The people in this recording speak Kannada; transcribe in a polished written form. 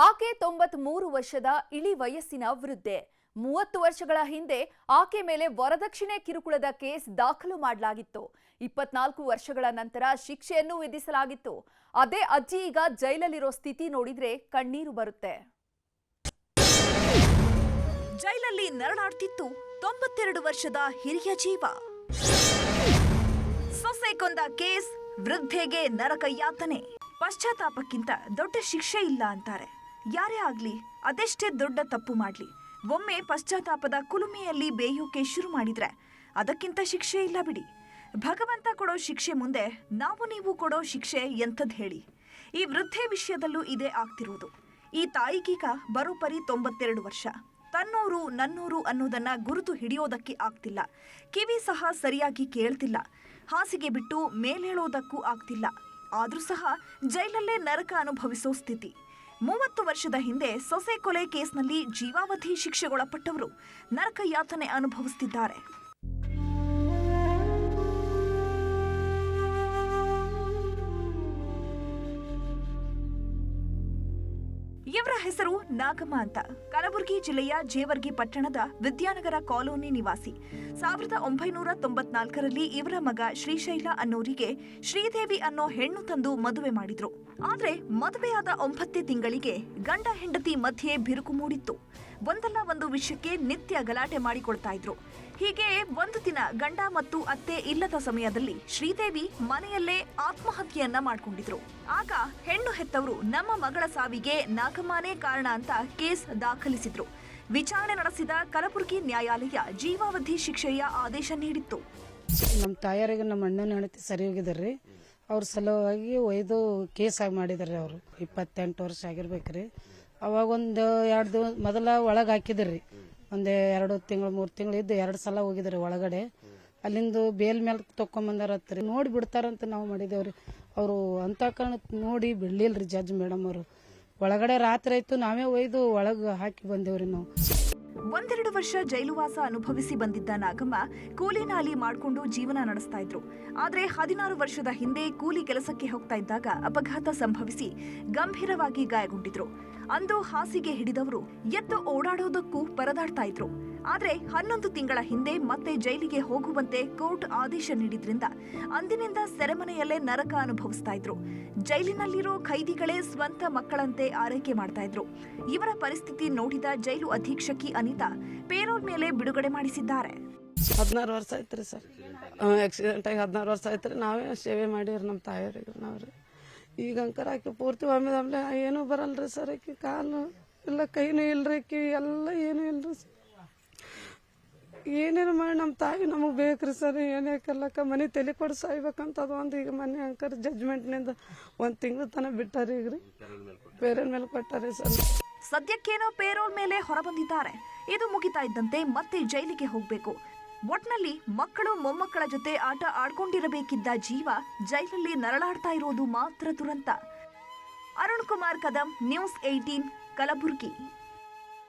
ಆಕೆ 93 ವರ್ಷದ ಇಳಿ ವಯಸ್ಸಿನ ವೃದ್ಧೆ. 30 ವರ್ಷಗಳ ಹಿಂದೆ ಆಕೆ ಮೇಲೆ ವರದಕ್ಷಿಣೆ ಕಿರುಕುಳದ ಕೇಸ್ ದಾಖಲು ಮಾಡಲಾಗಿತ್ತು. 24 ವರ್ಷಗಳ ನಂತರ ಶಿಕ್ಷೆಯನ್ನು ವಿಧಿಸಲಾಗಿತ್ತು. ಅದೇ ಅಜ್ಜಿ ಈಗ ಜೈಲಲ್ಲಿರೋ ಸ್ಥಿತಿ ನೋಡಿದ್ರೆ ಕಣ್ಣೀರು ಬರುತ್ತೆ. ಜೈಲಲ್ಲಿ ನರಳಾಡ್ತಿತ್ತು 92 ವರ್ಷದ ಹಿರಿಯ ಜೀವ. ಸೊಸೆ ಕೊಂದ ಕೇಸ್, ವೃದ್ಧೆಗೆ ನರಕ ಯಾತನೆ. ಪಶ್ಚಾತ್ತಾಪಕ್ಕಿಂತ ದೊಡ್ಡ ಶಿಕ್ಷೆ ಇಲ್ಲ ಅಂತಾರೆ. ಯಾರೇ ಆಗ್ಲಿ, ಅದೆಷ್ಟೇ ದೊಡ್ಡ ತಪ್ಪು ಮಾಡ್ಲಿ, ಒಮ್ಮೆ ಪಶ್ಚಾತ್ತಾಪದ ಕುಲುಮೆಯಲ್ಲಿ ಬೇಯೋಕೆ ಶುರು ಮಾಡಿದ್ರೆ ಅದಕ್ಕಿಂತ ಶಿಕ್ಷೆ ಇಲ್ಲ ಬಿಡಿ. ಭಗವಂತ ಕೊಡೋ ಶಿಕ್ಷೆ ಮುಂದೆ ನಾವು ನೀವು ಕೊಡೋ ಶಿಕ್ಷೆ ಎಂಥದ್ದು ಹೇಳಿ. ಈ ವೃದ್ಧೆ ವಿಷಯದಲ್ಲೂ ಇದೇ ಆಗ್ತಿರುವುದು. ಈ ತಾಯಿಗೀಗ ಬರೋಬ್ಬರಿ 92 ವರ್ಷ. ತನ್ನೋರು ನನ್ನೋರು ಅನ್ನೋದನ್ನ ಗುರುತು ಹಿಡಿಯೋದಕ್ಕೆ ಆಗ್ತಿಲ್ಲ. ಕಿವಿ ಸಹ ಸರಿಯಾಗಿ ಕೇಳ್ತಿಲ್ಲ. ಹಾಸಿಗೆ ಬಿಟ್ಟು ಮೇಲೇಳೋದಕ್ಕೂ ಆಗ್ತಿಲ್ಲ. ಆದ್ರೂ ಸಹ ಜೈಲಲ್ಲೇ ನರಕ ಅನುಭವಿಸೋ ಸ್ಥಿತಿ. 30 ವರ್ಷದ ಹಿಂದೆ ಸೊಸೆ ಕೊಲೆ ಕೇಸ್ನಲ್ಲಿ ಜೀವಾವಧಿ ಶಿಕ್ಷೆಗೊಳಪಟ್ಟವರು ನರಕ ಯಾತನೆ ಅನುಭವಿಸುತ್ತಿದ್ದಾರೆ. ಇವರ ಹೆಸರು ನಾಗಮ್ಮ ಅಂತ. ಕಲಬುರಗಿ ಜಿಲ್ಲೆಯ ಜೇವರ್ಗಿ ಪಟ್ಟಣದ ವಿದ್ಯಾನಗರ ಕಾಲೋನಿ ನಿವಾಸಿ. 1994ರಲ್ಲಿ ಇವರ ಮಗ ಶ್ರೀಶೈಲ ಅನ್ನೋರಿಗೆ ಶ್ರೀದೇವಿ ಅನ್ನೋ ಹೆಣ್ಣು ತಂದು ಮದುವೆ ಮಾಡಿದ್ರು. ಆದ್ರೆ ಮದುವೆಯಾದ 9 ತಿಂಗಳಿಗೆ ಗಂಡ ಹೆಂಡತಿ ಮಧ್ಯೆ ಬಿರುಕು ಮೂಡಿತ್ತು. ಒಂದಲ್ಲ ಒಂದು ವಿಷಯಕ್ಕೆ ನಿತ್ಯ ಗಲಾಟೆ ಮಾಡಿಕೊಳ್ತಾ ಇದ್ರು. ಹೀಗೆ ಒಂದು ದಿನ ಗಂಡ ಮತ್ತು ಅತ್ತೆ ಇಲ್ಲದ ಸಮಯದಲ್ಲಿ ಶ್ರೀದೇವಿ ಮನೆಯಲ್ಲೇ ಆತ್ಮಹತ್ಯೆಯನ್ನ ಮಾಡ್ಕೊಂಡಿದ್ರು. ಆಗ ಹೆಣ್ಣು ಹೆತ್ತವರು ನಮ್ಮ ಮಗಳ ಸಾವಿಗೆ ನಾಗಮ್ಮನೇ ಕಾರಣ ಅಂತ ಕೇಸ್ ದಾಖಲಿಸಿದ್ರು. ವಿಚಾರಣೆ ನಡೆಸಿದ ಕಲಬುರಗಿ ನ್ಯಾಯಾಲಯ ಜೀವಾವಧಿ ಶಿಕ್ಷೆಯ ಆದೇಶ ನೀಡಿತ್ತು. ನಮ್ಮ ತಾಯಾರಿಗೆ ನಮ್ಮ ಅಣ್ಣನ ಹೆಂಡತಿ ಸರಿ ಹೋಗಿದ್ರಿ. ಅವ್ರ ಸಲುವಾಗಿ ಒಯ್ದು ಕೇಸ್ ಆಗಿ ಮಾಡಿದಾರೆ. ಅವರು 28 ವರ್ಷ ಆಗಿರ್ಬೇಕ್ರಿ. ಅವಾಗ ಒಂದು 2 ದಿವಸ ಮೊದಲ ಒಳಗೆ ಹಾಕಿದ್ರಿ. ಒಂದೇ 2 ತಿಂಗಳು 3 ತಿಂಗಳು ಇದ್ದು 2 ಸಲ ಹೋಗಿದ್ರಿ ಒಳಗಡೆ. ಅಲ್ಲಿಂದ ಬೇಲ್ ಮೇಲೆ ತೊಕೊಂಬಂದಾರತ್ರಿ. ನೋಡಿ ಬಿಡ್ತಾರಂತ ನಾವು ಮಾಡಿದೇವ್ರಿ. ಅವರು ಅಂತ ಕಾರಣ ನೋಡಿ ಬಿಡ್ಲಿಲ್ರಿ ಜಡ್ಜ್ ಮೇಡಮ್ ಅವರು. ಒಳಗಡೆ ರಾತ್ರಿ ಆಯ್ತು, ನಾವೇ ಒಯ್ದು ಒಳಗೆ ಹಾಕಿ ಬಂದೇವ್ರಿ ನಾವು. 1-2 ವರ್ಷ ಜೈಲುವಾಸ ಅನುಭವಿಸಿ ಬಂದಿದ್ದ ನಾಗಮ್ಮ ಕೂಲಿ ನಾಲಿ ಮಾಡಿಕೊಂಡು ಜೀವನ ನಡೆಸ್ತಾ ಇದ್ರು. ಆದ್ರೆ 16 ವರ್ಷದ ಹಿಂದೆ ಕೂಲಿ ಕೆಲಸಕ್ಕೆ ಹೋಗ್ತಾ ಇದ್ದಾಗ ಅಪಘಾತ ಸಂಭವಿಸಿ ಗಂಭೀರವಾಗಿ ಗಾಯಗೊಂಡಿದ್ರು. ಅಂದು ಹಾಸಿಗೆ ಹಿಡಿದವರು ಎದ್ದು ಓಡಾಡೋದಕ್ಕೂ ಪರದಾಡ್ತಾ ಇದ್ರು. ಆದ್ರೆ 11 ತಿಂಗಳ ಹಿಂದೆ ಮತ್ತೆ ಜೈಲಿಗೆ ಹೋಗುವಂತೆ ಕೋರ್ಟ್ ಆದೇಶ ನೀಡಿದ್ರಿಂದ ಅಂದಿನಿಂದ ಸೆರೆಮನೆಯಲ್ಲೇ ನರಕ ಅನುಭವಿಸ್ತಾ ಇದ್ರು. ಜೈಲಿನಲ್ಲಿರೋ ಖೈದಿಗಳೇ ಸ್ವಂತ ಮಕ್ಕಳಂತೆ ಆರೈಕೆ ಮಾಡ್ತಾ ಇದ್ರು. ಇವರ ಪರಿಸ್ಥಿತಿ ನೋಡಿದ ಜೈಲು ಅಧೀಕ್ಷಕಿ ಅನಿತಾ ಪೇರೋಲ್ ಮೇಲೆ ಬಿಡುಗಡೆ ಮಾಡಿಸಿದ್ದಾರೆ. 16 ವರ್ಷ ಆಯ್ತ್ರಿ ಸರ್. ಆಕ್ಸಿಡೆಂಟ್ ಆಗಿ 16 ವರ್ಷ ಆಯ್ತ್ರಿ. ನಾವೇ ಸೇವೆ ಮಾಡಿವ್ರಿ ನಮ್ಮ ತಾಯಿಯರಿಗೆ. ನಾವ್ರಿ ಈಗ ಅಂಕರ್ ಆಕಿ ಪೂರ್ತಿ ಒಮ್ಮೆ ಏನೂ ಬರಲ್ರಿ ಸರ್. ಆಕಿ ಕಾಲು ಇಲ್ಲ, ಕೈನೂ ಇಲ್ರಿ, ಕಿವಿ ಎಲ್ಲ ಏನೂ ಇಲ್ರಿ ಸರ್. ಏನೇನು ಮಾಡಿ ನಮ್ಮ ತಾಯಿ ನಮಗೆ ಬೇಕ್ರಿ ಸರ್. ಏನಕ್ಕೆಲ್ಲಕ್ಕ ಮನೆ ತಲೆ ಕೊಡಿ ಸಾಯ್ಬೇಕಂತ ಅದು ಒಂದು. ಈಗ ಮನೆ ಅಂಕರ್ ಜಡ್ಜ್ಮೆಂಟ್ನಿಂದ 1 ತಿಂಗಳು ತನಕ ಬಿಟ್ಟಾರಿ. ಈಗ ರೀ ಪೇರೋಲ್ ಮೇಲೆ ಕೊಟ್ಟಾರಿ ಸರ್. ಸದ್ಯಕ್ಕೇನೋ ಪೇರೋಲ್ ಮೇಲೆ ಹೊರಬಂದಿದ್ದಾರೆ. ಇದು ಮುಗಿತಾ ಇದ್ದಂತೆ ಮತ್ತೆ ಜೈಲಿಗೆ ಹೋಗ್ಬೇಕು. ಒಟ್ನಲ್ಲಿ ಮಕ್ಕಳು ಮೊಮ್ಮಕ್ಕಳ ಜೊತೆ ಆಟ ಆಡ್ಕೊಂಡಿರಬೇಕಿದ್ದ ಜೀವ ಜೈಲಲ್ಲಿ ನರಳಾಡ್ತಾ ಇರೋದು ಮಾತ್ರ ದುರಂತ. ಅರುಣ್ ಕುಮಾರ್ ಕದಂ, ನ್ಯೂಸ್ 18, ಕಲಬುರಗಿ.